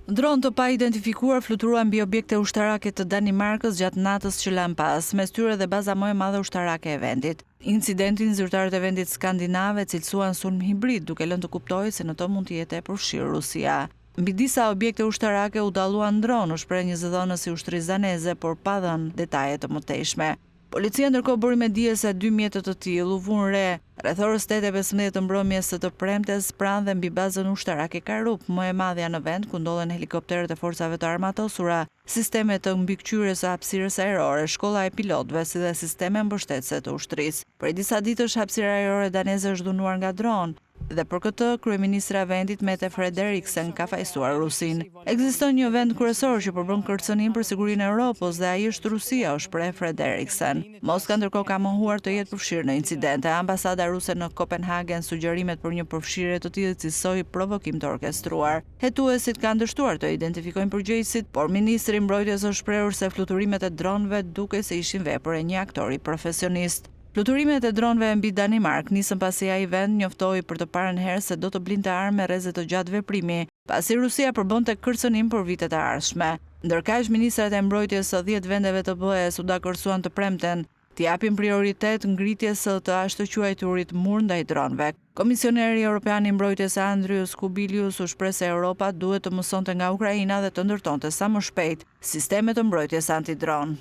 Dron të pa identifikuar fluturuan mbi objekte ushtarake të Danimarkës gjatë natës që lan pas, mes tyre dhe baza më e madhe ushtarake e vendit. Incidentin zyrtarët e vendit skandinave cilësuan sulm hibrid, duke lënë të kuptojë se në to mund të jetë e përfshirë Rusia. Mbi disa objekte ushtarake u dalluan dron, u shpreh një zëdhënës i ushtrisë daneze, por pa dhënë detaje të mëtejshme. Policia ndërkohë bëri me dije se 2 mjetët të tillë u vunë re rreth orës 8:15 të mbrëmjes së të premtes pranë dhe mbi bazën ushtarake Karup, më e madhja në vend ku ndodhen helikopterët e forcave të armatosura, sisteme të mbikëqyrjes së hapësirës ajrore, shkolla e pilotëve, si dhe sisteme mbështetëse të ushtrisë. Prej disa ditësh hapësira ajrore daneze është dhunuar nga dron. Dhe për këtë, kryeministra e vendit Mette Frederiksen ka fajsuar Rusin. Ekziston një vend kryesor që përbën kërcënim për sigurinë e Europës dhe ai është Rusia, u shpreh Frederiksen. Moska ndërkohë ka mohuar të jetë përfshirë në incidente. Ambasada ruse në Kopenhagen sugjerimet për një përfshirje të tillë cilësoi provokim të orkestruar. Hetuesit kanë dështuar të identifikojnë përgjegjësit, por ministri i mbrojtjes është shprehur se fluturimet e dronëve dukej se ishin vepër e një aktori profesionist. Fluturimet e dronëve mbi Danimark nisën pasi ai vend njoftoi për të parën herë se do të blinte armë rreze të gjatë veprimi, pasi Rusia përbënte kërcënim për vitet e ardhshme. Ndërkaq ministrat e mbrojtjes së 10 vendeve të BE-s u dakordsuan të premten të japin prioritet ngritjes së të ashtuquajturit mur ndaj dronëve. Komisioneri Evropian i mbrojtjes Andrius Kubilius u shpreh se Europa duhet të mësonte nga Ukraina dhe të ndërtonte sa më shpejt sisteme të mbrojtjes antidron.